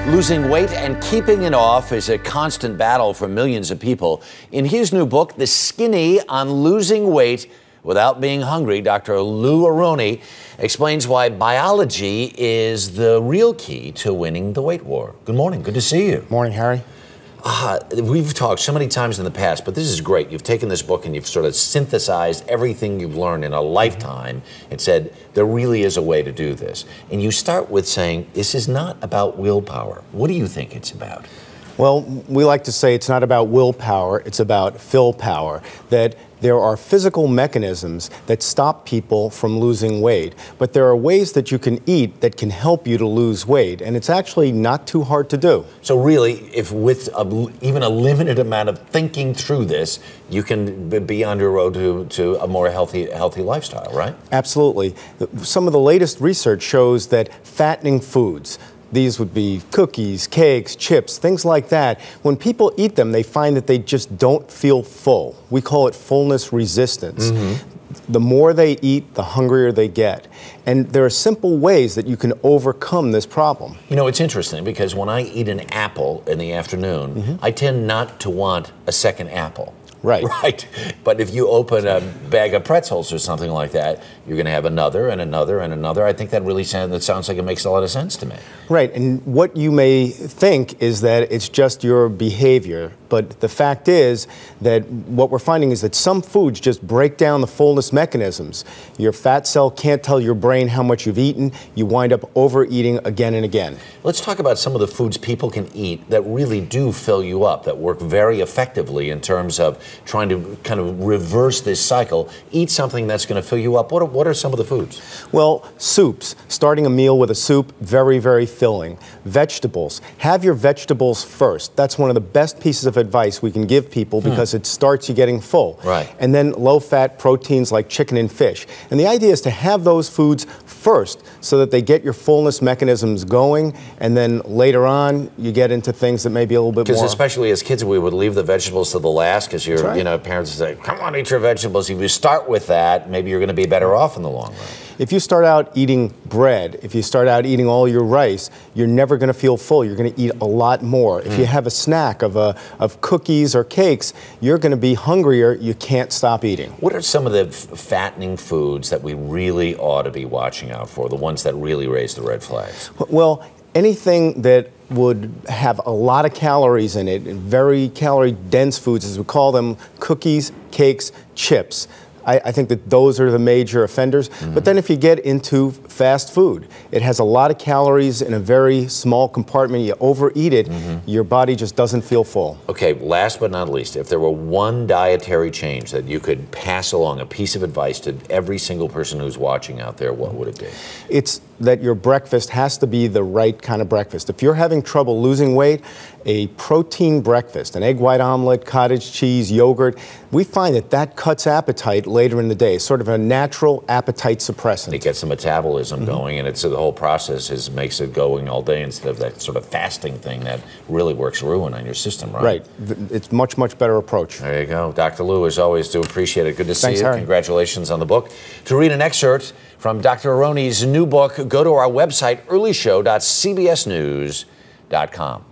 Losing weight and keeping it off is a constant battle for millions of people. In his new book, The Skinny on Losing Weight Without Being Hungry, Dr. Lou Aronne explains why biology is the real key to winning the weight war. Good morning. Good to see you. Morning, Harry. We've talked so many times in the past, but this is great. You've taken this book and you've sort of synthesized everything you've learned in a lifetime and said there really is a way to do this. And you start with saying this is not about willpower. What do you think it's about? Well, we like to say it's not about willpower, it's about fill power, that there are physical mechanisms that stop people from losing weight, but there are ways that you can eat that can help you to lose weight, and it's actually not too hard to do. So really, if with even a limited amount of thinking through this, you can be on your road to a more healthy lifestyle, right? Absolutely. Some of the latest research shows that fattening foods, these would be cookies, cakes, chips, things like that. When people eat them, they find that they just don't feel full. We call it fullness resistance. The more they eat, the hungrier they get. And there are simple ways that you can overcome this problem. You know, it's interesting because when I eat an apple in the afternoon, I tend not to want a second apple. Right. Right. But if you open a bag of pretzels or something like that, you're going to have another and another and another. I think that really sounds like it makes a lot of sense to me. Right. And what you may think is that it's just your behavior. But the fact is that what we're finding is that some foods just break down the fullness mechanisms. Your fat cell can't tell your brain how much you've eaten. You wind up overeating again and again. Let's talk about some of the foods people can eat that really do fill you up, that work very effectively in terms of trying to kind of reverse this cycle. Eat something that's going to fill you up. What are some of the foods? Well, soups. Starting a meal with a soup, very, very filling. Vegetables. Have your vegetables first. That's one of the best pieces of advice we can give people because it starts you getting full. Right. And then low-fat proteins like chicken and fish. And the idea is to have those foods first so that they get your fullness mechanisms going, and then later on you get into things that may be a little bit more. Because especially as kids, we would leave the vegetables to the last because your right. Parents would say, come on, eat your vegetables. If you start with that, maybe you're going to be better off in the long run. If you start out eating bread, if you start out eating all your rice, you're never going to feel full. You're going to eat a lot more. If you have a snack of cookies or cakes, you're going to be hungrier. You can't stop eating. What are some of the fattening foods that we really ought to be watching out for, the ones that really raise the red flags? Well, anything that would have a lot of calories in it, very calorie-dense foods, as we call them, cookies, cakes, chips. I think that those are the major offenders. But then if you get into fast food, it has a lot of calories in a very small compartment. You overeat it, your body just doesn't feel full. Okay, last but not least, if there were one dietary change that you could pass along, a piece of advice to every single person who's watching out there, what would it be? It's that your breakfast has to be the right kind of breakfast. If you're having trouble losing weight, a protein breakfast, an egg white omelet, cottage cheese, yogurt, we find that that cuts appetite later in the day, sort of a natural appetite suppressant. It gets the metabolism going, and the whole process makes it going all day instead of that sort of fasting thing that really works ruin on your system, right? Right. It's much, much better approach. There you go. Dr. Lou, as always, do appreciate it. Good to see Thanks, you. Harry. Congratulations on the book. To read an excerpt from Dr. Aronne's new book, go to our website, earlyshow.cbsnews.com.